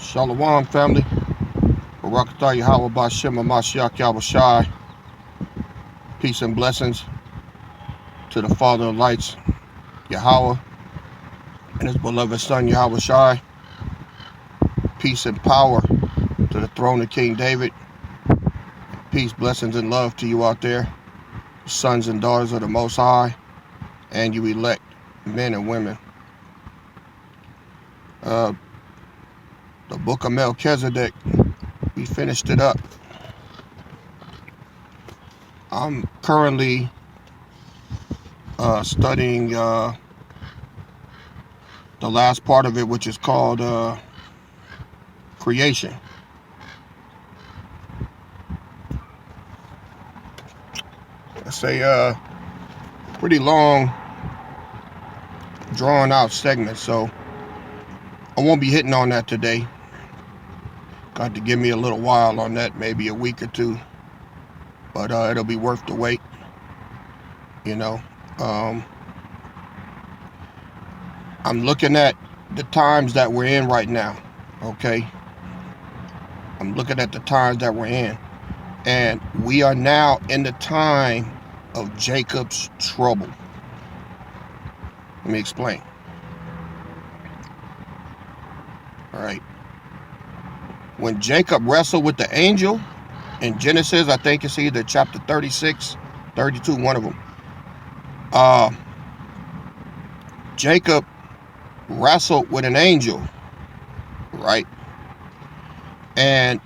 Shalom, family. Barakatah Yahweh Bashem Mashiach Yahushai. Peace and blessings to the Father of lights, Yahweh, and his beloved Son, Yahushai. Peace and power to the throne of King David. Peace, blessings, and love to you out there, sons and daughters of the Most High, and you elect men and women. The book of Melchizedek, we finished it up. I'm currently studying the last part of it, which is called creation. It's a pretty long, drawn out segment, so I won't be hitting on that today. Got to give me a little while on that, maybe a week or two, but it'll be worth the wait, you know. I'm looking at the times that we're in right now, okay? I'm looking at the times that we're in, and we are now in the time of Jacob's trouble. Let me explain. All right. When Jacob wrestled with the angel in Genesis, I think it's either chapter 36, 32, one of them. Jacob wrestled with an angel, right? And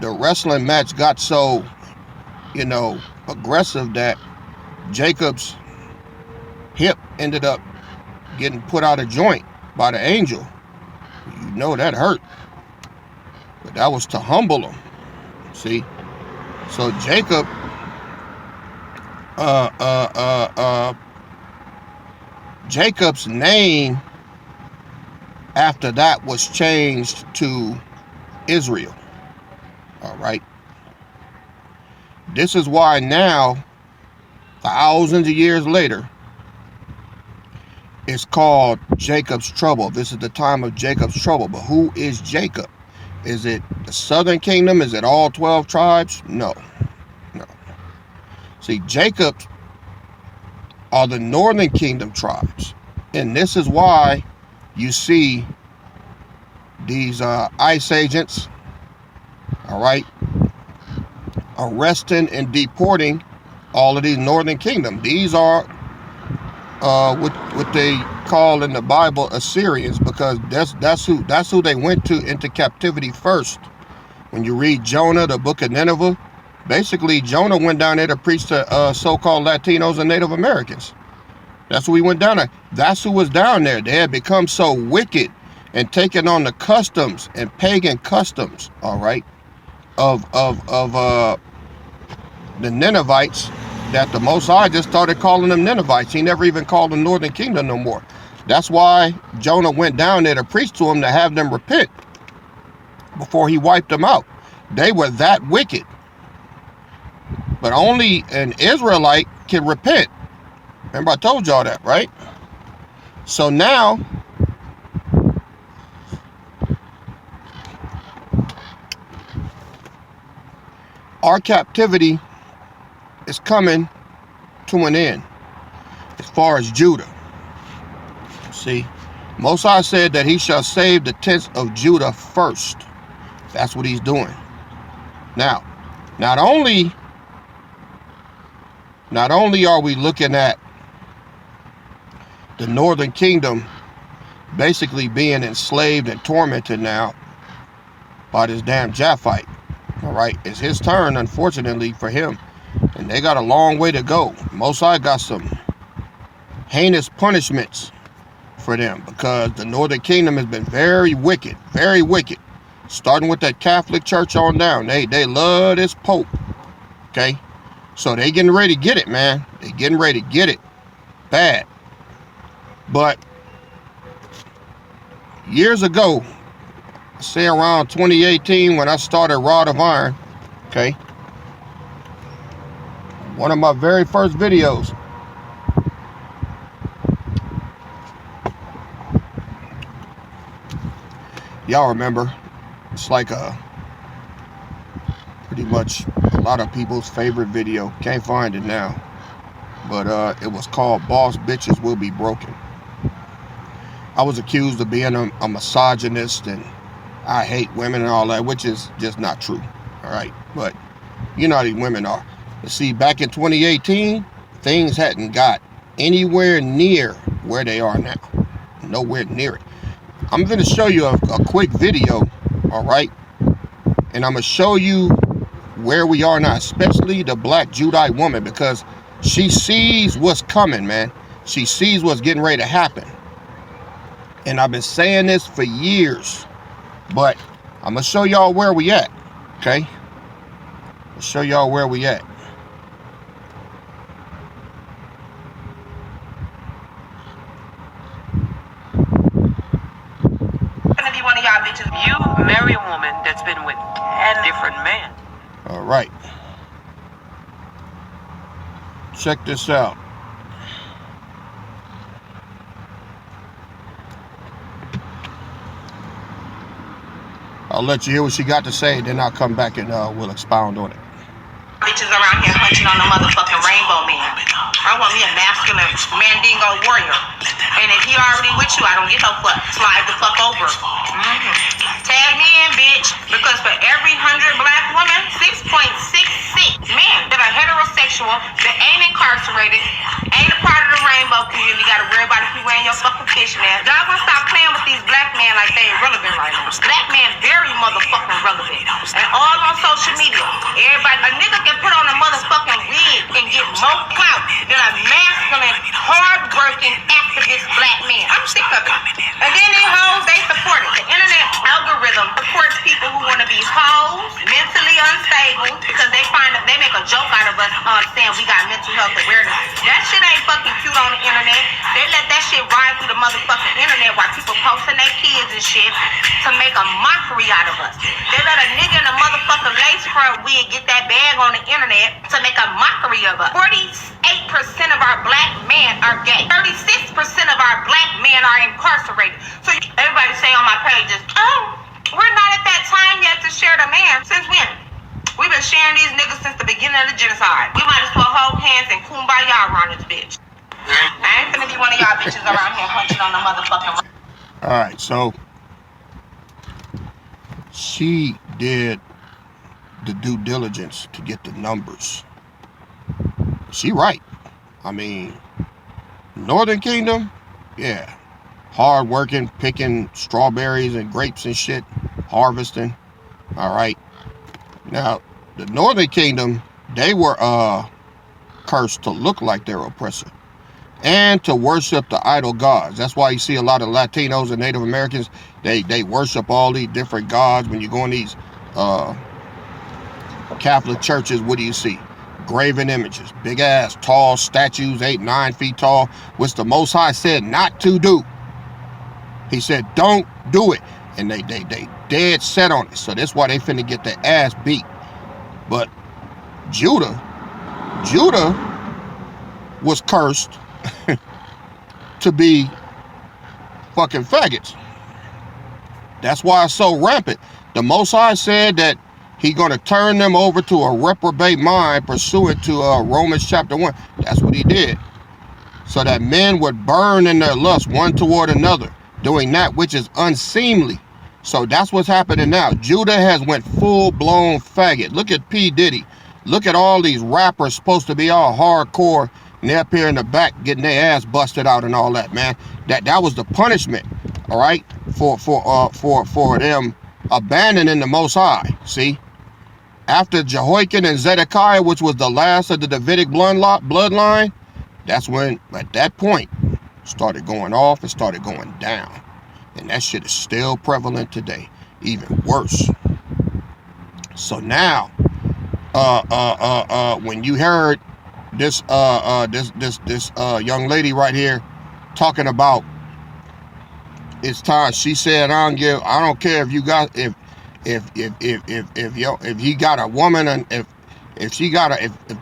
the wrestling match got so, aggressive that Jacob's hip ended up getting put out of joint by the angel. You know that hurt. But that was to humble him. See? So Jacob Jacob's name after that was changed to Israel. All right. This is why now, thousands of years later, it's called Jacob's trouble. This is the time of Jacob's trouble. But who is Jacob? Is it the southern kingdom? Is it all 12 tribes? No. See, Jacob are the northern kingdom tribes. And this is why you see these ICE agents, all right, arresting and deporting all of these northern kingdom. These are what they call in the Bible Assyrians, because that's who they went to into captivity first. When you read Jonah, the book of Nineveh, basically Jonah went down there to preach to so-called Latinos and Native Americans. That's who he went down there. That's who was down there. They had become so wicked and taken on the customs and pagan customs, all right, of the Ninevites, that the Most High just started calling them Ninevites. He never even called them Northern Kingdom no more. That's why Jonah went down there to preach to them, to have them repent before he wiped them out. They were that wicked. But only an Israelite can repent. Remember I told y'all that, right? So now, our captivity is coming to an end as far as Judah. See, Most High said that he shall save the tents of Judah first. That's what he's doing. Now, not only are we looking at the northern kingdom basically being enslaved and tormented now by this damn Japhite, all right, it's his turn, unfortunately for him. And they got a long way to go. Most High got some heinous punishments for them, because the northern kingdom has been very wicked, starting with that Catholic Church on down. They love this Pope, okay? So they getting ready to get it, man. They getting ready to get it bad. But years ago, say around 2018, when I started Rod of Iron, okay, one of my very first videos, Y'all remember? It's like a pretty much a lot of people's favorite video. Can't find it now, but it was called "Boss Bitches Will Be Broken." I was accused of being a misogynist and I hate women and all that, which is just not true. All right, but you know how these women are. But see, back in 2018, things hadn't got anywhere near where they are now. Nowhere near it. I'm going to show you a quick video, all right? And I'm going to show you where we are now, especially the black Judite woman, because she sees what's coming, man. She sees what's getting ready to happen. And I've been saying this for years, but I'm going to show y'all where we at, okay? I'll show y'all where we at. Gonna be one of y'all bitches. You marry a woman that's been with 10 different men. All right. Check this out. I'll let you hear what she got to say, then I'll come back and we'll expound on it. Bitches around here hunching on the motherfucking rainbow man. I want me a masculine mandingo warrior. And if he already with you, I don't give no fuck. Slide the fuck over. Tag me in, bitch. Because for every 100 black women, 6.66 men that are heterosexual, that ain't incarcerated, ain't a part of the rainbow community, gotta worry about if you wearing your fucking fishnet. Y'all gonna stop playing with these black men like they ain't relevant right now. Black men very motherfucking relevant. And all on social media. Everybody, a nigga can put on a motherfucking wig and get more clout than a masculine, hard-working, activist black man. I'm sick of it. And then they hoes, they support it. The internet algorithm supports people who want to be hoes, mentally unstable, because they make a joke out of us saying we got mental health awareness. That shit ain't fucking cute on the internet. They let that shit ride through the motherfucking internet while people posting their kids and shit to make a mockery out of us. They let a nigga in a motherfucking lace front wig get that bag on the internet to make a mockery of us. 48% of our black men are gay. 36% of our black men are incarcerated. So everybody say on my pages, oh, we're not at that time yet to share the man. Since when? We've been sharing these niggas since the beginning of the genocide. We might as well hold hands and kumbaya around this bitch. I ain't finna be one of y'all bitches around here hunching on the motherfucking... Alright, so she did the due diligence to get the numbers. She right. I mean, Northern Kingdom, yeah. Hard working, picking strawberries and grapes and shit, harvesting. Alright. Now, the Northern Kingdom, they were cursed to look like their oppressor and to worship the idol gods. That's why you see a lot of Latinos and Native Americans, they worship all these different gods. When you go in these Catholic churches, what do you see? Graven images, big ass, tall statues, 8-9 feet tall, which the Most High said not to do. He said, don't do it. And they dead set on it. So that's why they finna get their ass beat. But Judah was cursed to be fucking faggots. That's why it's so rampant. The Most High said that He's gonna turn them over to a reprobate mind pursuant to Romans chapter 1. That's what he did. So that men would burn in their lust one toward another, doing that which is unseemly. So that's what's happening now. Judah has went full-blown faggot. Look at P. Diddy. Look at all these rappers supposed to be all hardcore, and they're up here in the back getting their ass busted out and all that, man. That was the punishment, all right, for them abandoning the Most High. See, after Jehoiakim and Zedekiah, which was the last of the Davidic bloodline, that's when, at that point, started going off and started going down. And that shit is still prevalent today, even worse. So now, when you heard this young lady right here talking about it's time, she said, I don't care if you got if he got a woman, and if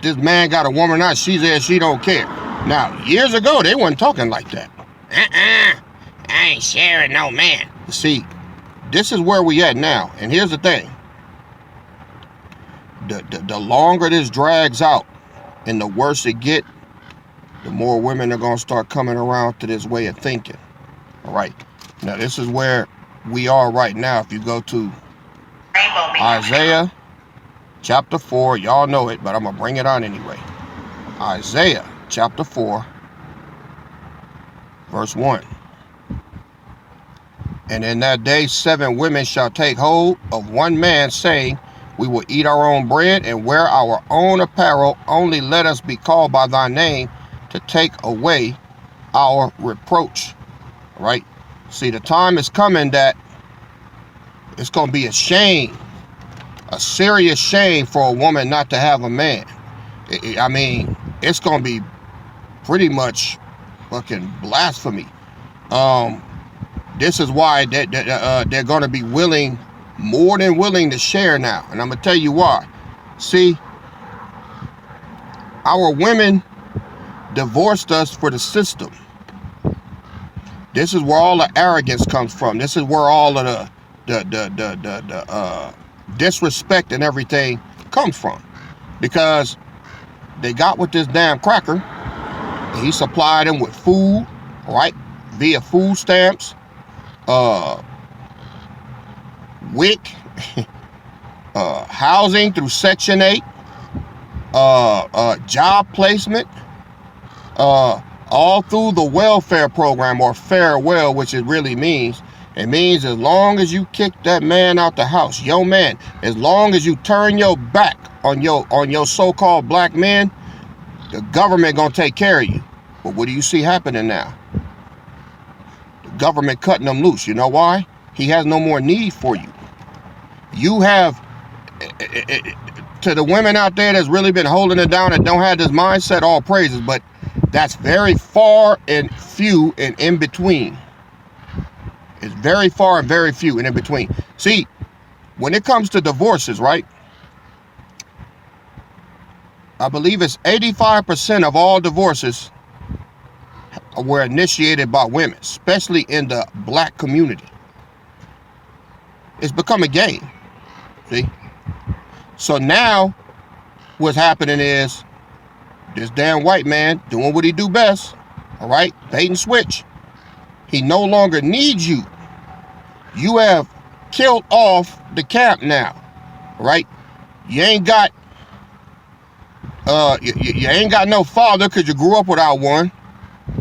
this man got a woman or not, she said she don't care. Now, years ago, they wasn't talking like that. I ain't sharing no man. See, this is where we at now. And here's the thing. The longer this drags out and the worse it get, the more women are going to start coming around to this way of thinking. All right. Now, this is where we are right now. If you go to Isaiah chapter 4, y'all know it, but I'm going to bring it on anyway. Isaiah chapter 4, verse 1. And in that day 7 women shall take hold of one man, saying, we will eat our own bread and wear our own apparel. Only let us be called by thy name to take away our reproach. Right? See, the time is coming that it's going to be a shame, a serious shame for a woman not to have a man. I mean, it's going to be pretty much fucking blasphemy. This is why they're going to be willing, more than willing to share now. And I'm going to tell you why. See, our women divorced us for the system. This is where all the arrogance comes from. This is where all of the disrespect and everything comes from. Because they got with this damn cracker. And he supplied them with food, right? Via food stamps, WIC, housing through Section 8, job placement, all through the welfare program, or farewell, which it really means. It means as long as you kick that man out the house, your man, as long as you turn your back on your so-called black men, the government gonna take care of you. But what do you see happening now? The government cutting them loose. You know why? He has no more need for you. You have, to the women out there that's really been holding it down and don't have this mindset, all praises, but that's very far and few and in between. It's very far and very few and in between. See, when it comes to divorces, right? I believe it's 85% of all divorces were initiated by women, especially in the black community. It's become a game. See? So now what's happening is this damn white man doing what he do best. All right? Bait and switch. He no longer needs you. You have killed off the camp now. Right? You ain't got you ain't got no father because you grew up without one.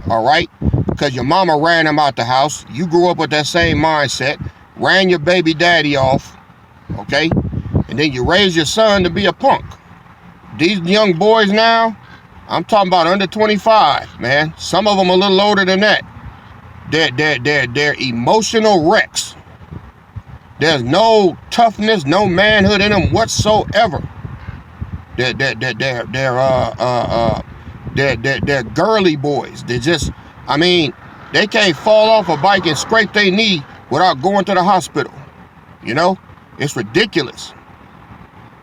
All right? Because your mama ran him out the house. You grew up with that same mindset. Ran your baby daddy off. Okay? And then you raise your son to be a punk. These young boys now, I'm talking about under 25, man. Some of them a little older than that. They're emotional wrecks. There's no toughness, no manhood in them whatsoever. They're girly boys. They're just, I mean, they can't fall off a bike and scrape their knee without going to the hospital. You know, it's ridiculous.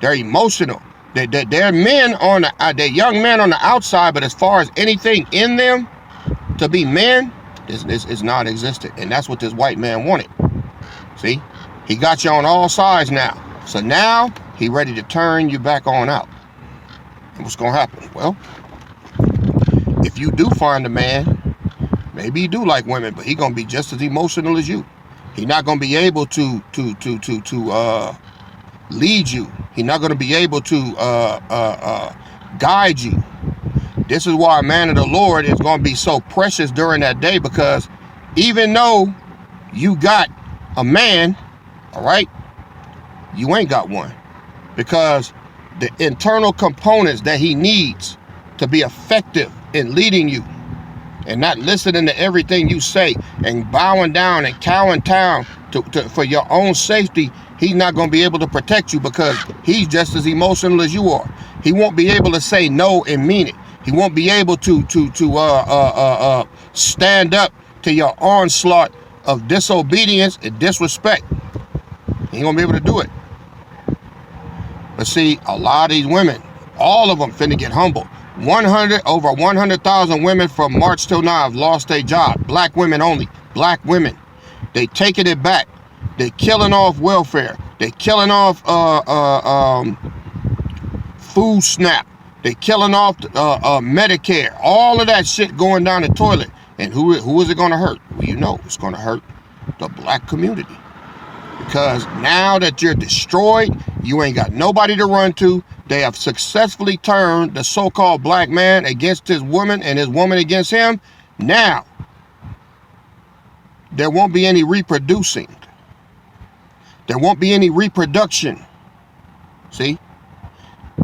They're emotional. They're men on the, they're young men on the outside, but as far as anything in them to be men, is non-existent. And that's what this white man wanted. See, he got you on all sides now. So now he ready to turn you back on out. And what's gonna happen? Well, if you do find a man, maybe he do like women, but he gonna be just as emotional as you. He not gonna be able to lead you. He's not going to be able to guide you. This is why a man of the Lord is going to be so precious during that day, because even though you got a man, all right, you ain't got one, because the internal components that he needs to be effective in leading you and not listening to everything you say and bowing down and cowing down for your own safety, he's not going to be able to protect you, because he's just as emotional as you are. He won't be able to say no and mean it. He won't be able to stand up to your onslaught of disobedience and disrespect. He ain't going to be able to do it. But see, a lot of these women, all of them finna get humble. Over 100,000 women from March till now have lost their job. Black women only. Black women. They taking it back. They killing off welfare. They killing off food snap. They killing off Medicare. All of that shit going down the toilet. And who is it going to hurt? Well, you know, it's going to hurt the black community. Because now that you're destroyed, you ain't got nobody to run to. They have successfully turned the so-called black man against his woman and his woman against him. Now, there won't be any reproducing. There won't be any reproduction. See?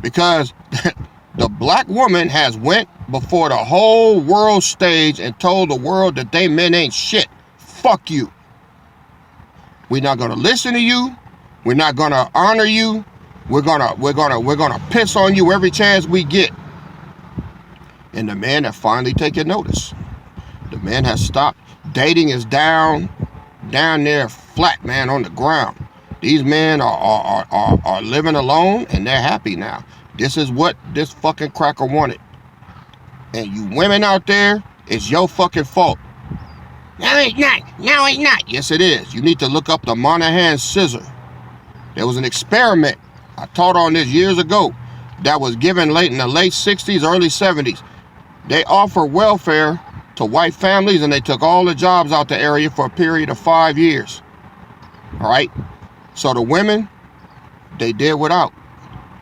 Because the black woman has went before the whole world stage and told the world that they men ain't shit. Fuck you. We're not gonna listen to you. We're not gonna honor you. We're gonna piss on you every chance we get. And the men have finally taken notice. The men has stopped. Dating is down there flat, man, on the ground. These men are living alone and they're happy now. This is what this fucking cracker wanted. And you women out there, it's your fucking fault. No, it's not. No, it's not. Yes, it is. You need to look up the Monahan scissor. There was an experiment. I taught on this years ago. That was given in the late 60s, early 70s. They offered welfare to white families and they took all the jobs out the area for a period of 5 years. All right? So the women, they did without.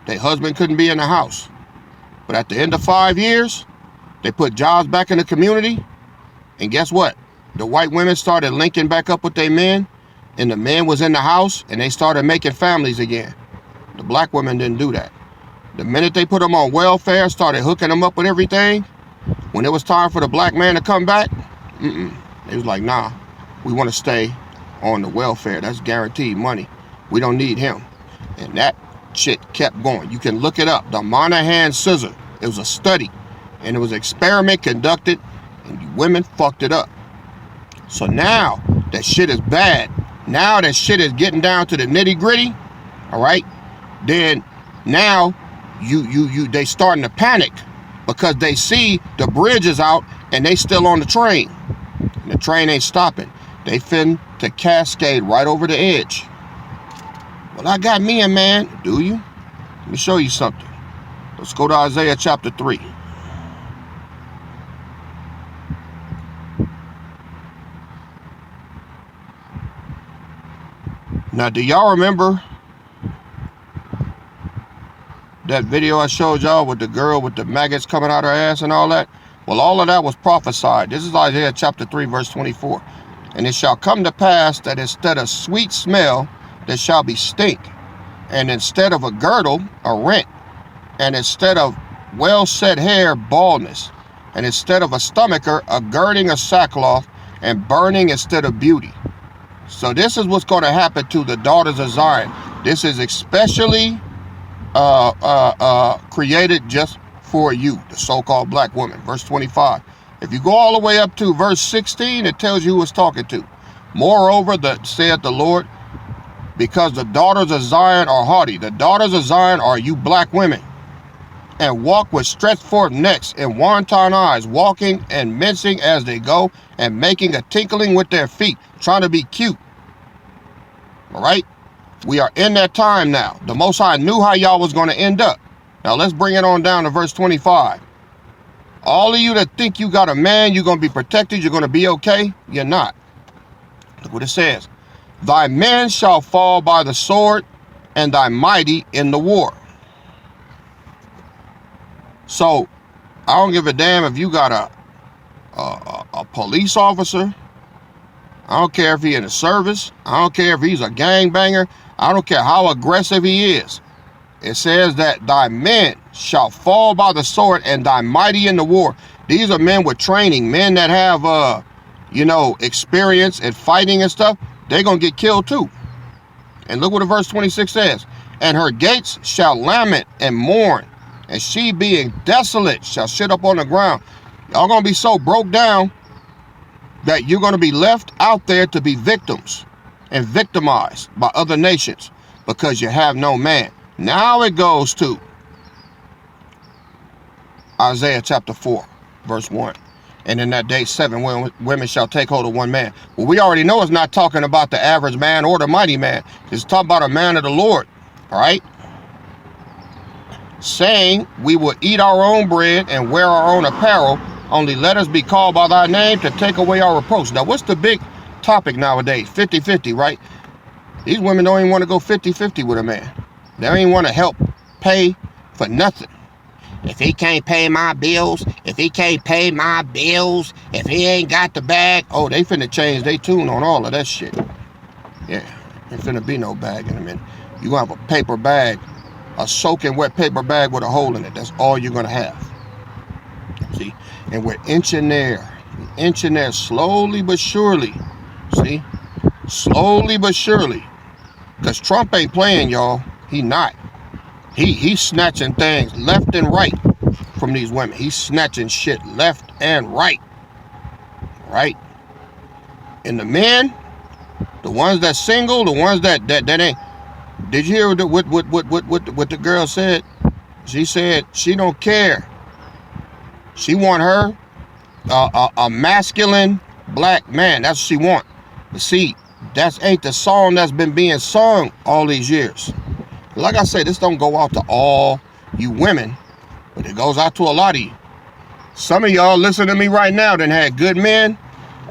Their husband couldn't be in the house. But at the end of 5 years, they put jobs back in the community. And guess what? The white women started linking back up with their men, and the men was in the house, and they started making families again. The black women didn't do that. The minute they put them on welfare, started hooking them up with everything, when it was time for the black man to come back, they was like, nah, we want to stay on the welfare. That's guaranteed money. We don't need him. And that shit kept going. You can look it up. The Monahan scissor. It was a study, and it was an experiment conducted, and you women fucked it up. So now that shit is bad. Now that shit is getting down to the nitty gritty. All right. Then now they starting to panic because they see the bridge is out and they still on the train. And the train ain't stopping. They fin to cascade right over the edge. Well, I got me a man. Do you? Let me show you something. Let's go to Isaiah chapter 3. Now, do y'all remember that video I showed y'all with the girl with the maggots coming out her ass and all that? Well, all of that was prophesied. This is Isaiah chapter 3, verse 24. And it shall come to pass that instead of sweet smell, there shall be stink. And instead of a girdle, a rent. And instead of well-set hair, baldness. And instead of a stomacher, a girding of sackcloth, and burning instead of beauty. So this is what's going to happen to the daughters of Zion. This is especially created just for you, the so-called black woman. Verse 25. If you go all the way up to verse 16, it tells you who it's talking to. Moreover, saith the Lord, because the daughters of Zion are haughty. The daughters of Zion are you black women. And walk with stretched forth necks and wanton eyes, walking and mincing as they go, and making a tinkling with their feet, trying to be cute. All right? We are in that time now. The Most High knew how y'all was going to end up. Now let's bring it on down to verse 25. All of you that think you got a man, you're going to be protected, you're going to be okay, you're not. Look what it says. Thy men shall fall by the sword, and thy mighty in the war. So, I don't give a damn if you got a police officer. I don't care if he's in the service. I don't care if he's a gangbanger. I don't care how aggressive he is. It says that thy men shall fall by the sword and thy mighty in the war. These are men with training, men that have, experience in fighting and stuff. They're going to get killed too. And look what the verse 26 says. And her gates shall lament and mourn. And she being desolate shall sit up on the ground. Y'all going to be so broke down that you're going to be left out there to be victims and victimized by other nations because you have no man. Now it goes to Isaiah chapter 4, verse 1. And in that day, 7 women shall take hold of one man. Well, we already know it's not talking about the average man or the mighty man. It's talking about a man of the Lord. All right? Saying, we will eat our own bread and wear our own apparel. Only let us be called by thy name to take away our reproach. Now, what's the big topic nowadays? 50-50, right? These women don't even want to go 50-50 with a man. They don't even want to help pay for nothing. If he can't pay my bills, if he can't pay my bills, if he ain't got the bag, oh, they finna change their tune on all of that shit. Yeah, ain't finna be no bag in a minute. You gonna have a paper bag, a soaking wet paper bag with a hole in it. That's all you're gonna have. See, and we're inching there, slowly but surely. See, slowly but surely. Because Trump ain't playing, y'all. He not. He's snatching things left and right from these women. He's snatching shit left and right. Right? And the men, the ones that's single, the ones that ain't. Did you hear what the girl said? She said she don't care. She want her a masculine black man. That's what she want. But see, that ain't the song that's been being sung all these years. Like I said, this don't go out to all you women, but it goes out to a lot of you. Some of y'all listening to me right now done had good men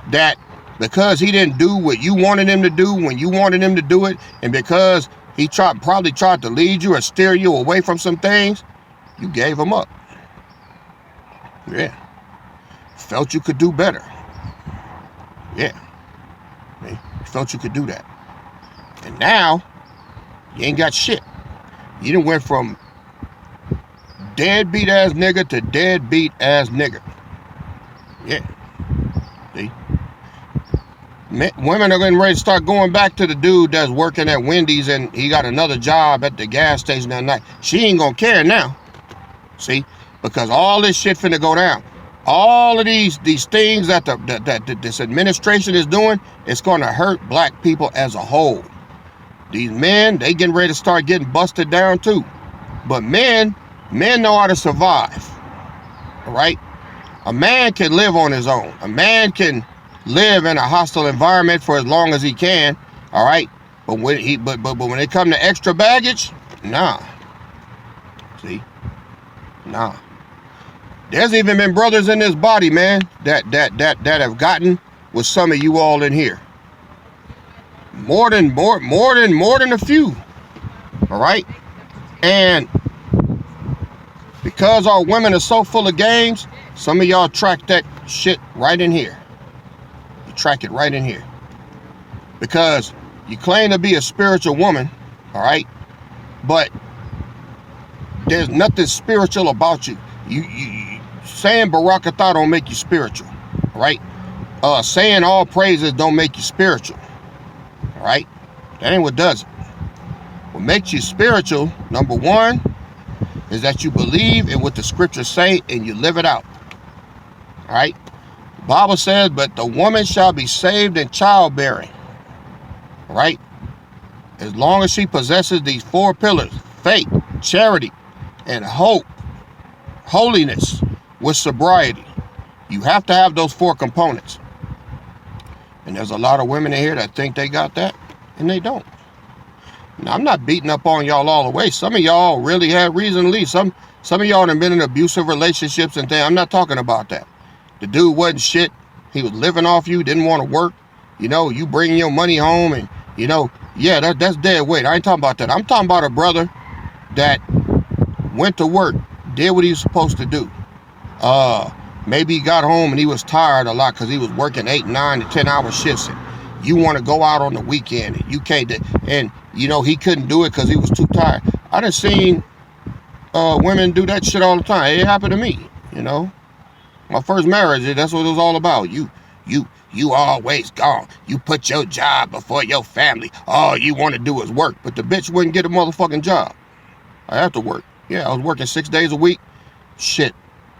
that because he didn't do what you wanted him to do when you wanted him to do it, and because he probably tried to lead you or steer you away from some things, you gave him up. Yeah. Felt you could do better. Yeah. You felt you could do that. And now, you ain't got shit. You done went from deadbeat ass nigga to deadbeat ass nigga. Yeah. See? Women are getting ready to start going back to the dude that's working at Wendy's and he got another job at the gas station that night. She ain't gonna care now. See? Because all this shit finna go down. All of these things that this administration is doing, it's gonna hurt black people as a whole. These men, they getting ready to start getting busted down too. But men know how to survive. All right? A man can live on his own. A man can live in a hostile environment for as long as he can. All right? But when when it comes to extra baggage, nah. See? Nah. There's even been brothers in this body, man, that have gotten with some of you all in here. More than a few. All right? And because our women are so full of games, some of y'all track that shit right in here. You track it right in here. Because you claim to be a spiritual woman, all right? But there's nothing spiritual about you. You saying Barakatah don't make you spiritual, all right? Saying all praises don't make you spiritual. All right? That ain't what does it. What makes you spiritual, number one, is that you believe in what the scriptures say and you live it out. All right? The Bible says, but the woman shall be saved in childbearing. All right? As long as she possesses these 4 pillars, faith, charity, and hope, holiness with sobriety. You have to have those 4 components. And there's a lot of women in here that think they got that, and they don't. Now, I'm not beating up on y'all all the way. Some of y'all really had reason to leave. Some of y'all have been in abusive relationships and things. I'm not talking about that. The dude wasn't shit. He was living off you, didn't want to work. You know, you bring your money home and, you know, yeah, that's dead weight. I ain't talking about that. I'm talking about a brother that went to work, did what he was supposed to do. Maybe he got home and he was tired a lot because he was working 8, 9, and 10-hour shifts. And you want to go out on the weekend and you can't. And, you know, he couldn't do it because he was too tired. I done seen women do that shit all the time. It happened to me, you know. My first marriage, that's what it was all about. You always gone. You put your job before your family. All you want to do is work. But the bitch wouldn't get a motherfucking job. I had to work. Yeah, I was working 6 days a week. Shit.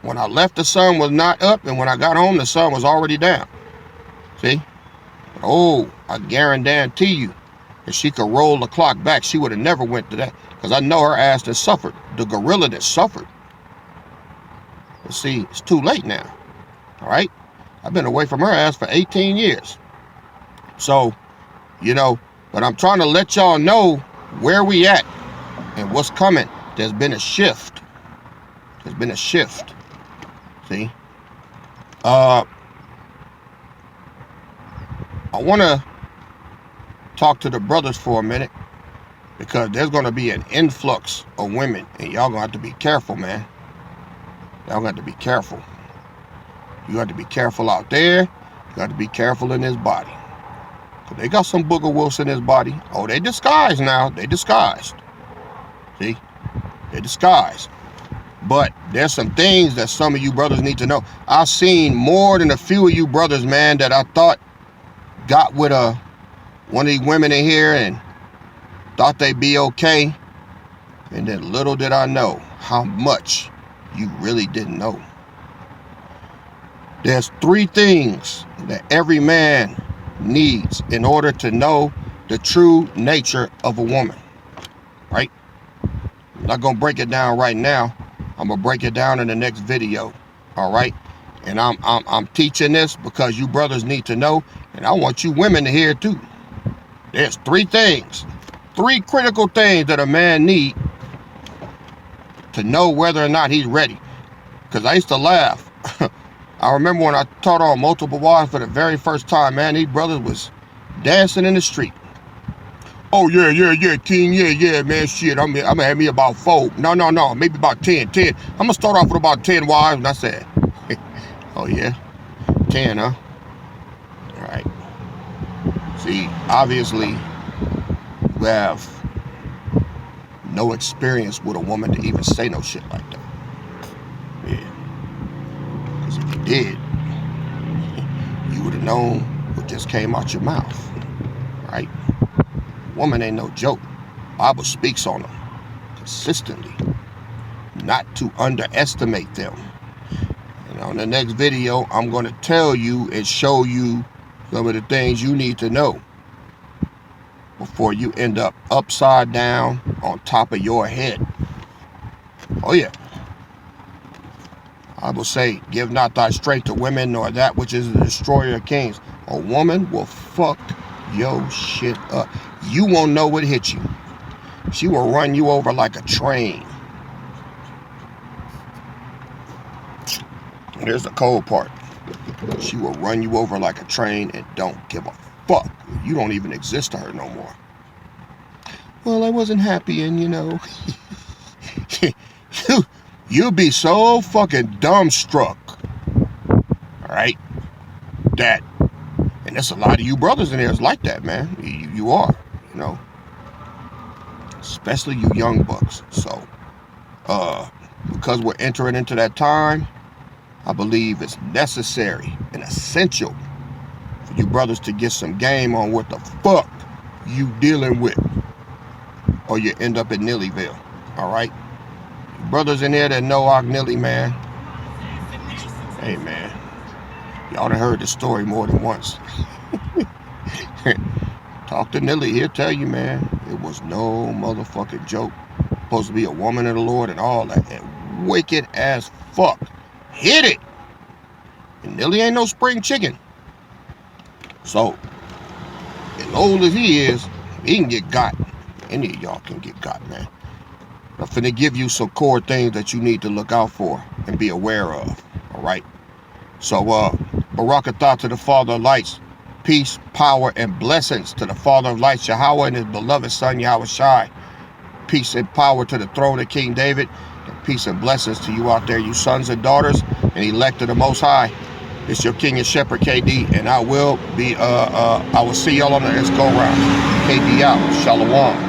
When I left, the sun was not up, and when I got home, the sun was already down. See? Oh, I guarantee you, if she could roll the clock back, she would have never went to that. Because I know her ass that suffered. The gorilla that suffered. But see, it's too late now. All right? I've been away from her ass for 18 years. So, but I'm trying to let y'all know where we at and what's coming. There's been a shift. See? I want to talk to the brothers for a minute, because there's going to be an influx of women, and y'all going to have to be careful, man. Y'all got to be careful. You got to be careful out there. You got to be careful in this body. Because they got some booger wolves in this body. Oh, they disguised now. They disguised. See? They're disguised. But there's some things that some of you brothers need to know. I've seen more than a few of you brothers, man, that I thought got with one of these women in here and thought they'd be okay. And then little did I know how much you really didn't know. There's 3 things that every man needs in order to know the true nature of a woman. Right? I'm not going to break it down right now. I'm going to break it down in the next video. All right? And I'm teaching this because you brothers need to know, and I want you women to hear too. There's 3 things. 3 critical things that a man need to know whether or not he's ready. Because I used to laugh. I remember when I taught on multiple wives for the very first time, man, these brothers was dancing in the street. Oh, yeah, King, yeah, man, shit, I'm gonna have me about 4. No, maybe about 10. I'm gonna start off with about 10 wives. And I said, oh, yeah, 10, huh? All right. See, obviously, you have no experience with a woman to even say no shit like that. Yeah. Because if you did, you would have known what just came out your mouth. Right? Woman ain't no joke. Bible speaks on them consistently. Not to underestimate them. And on the next video, I'm going to tell you and show you some of the things you need to know before you end up upside down on top of your head. Oh yeah. I will say, give not thy strength to women, nor that which is the destroyer of kings. A woman will fuck your shit up. You won't know what hit you. She will run you over like a train. Here's the cold part. She will run you over like a train and don't give a fuck. You don't even exist to her no more. Well, I wasn't happy, and you'll be so fucking dumbstruck. Alright? That. And there's a lot of you brothers in there is like that, man. You are, Especially you young bucks. So, because we're entering into that time, I believe it's necessary and essential for you brothers to get some game on what the fuck you dealing with, or you end up in Nillyville. Alright? Brothers in there that know Nilly, man. Hey, man. Y'all done heard the story more than once. Talk to Nilly, he'll tell you, man. It was no motherfucking joke. Supposed to be a woman of the Lord and all that. And wicked as fuck. Hit it. And Nilly ain't no spring chicken. So, as old as he is, he can get got. Any of y'all can get got, man. I'm finna give you some core things that you need to look out for and be aware of. Alright? So, Barakatah to the Father of Lights. Peace, power, and blessings to the Father of Lights, Yahweh, and his beloved Son, Yahweh Shai. Peace and power to the throne of King David. And peace and blessings to you out there, you sons and daughters, and elect of the Most High. It's your King and Shepherd, KD, and I will see y'all on the next go round. KD out. Shalom.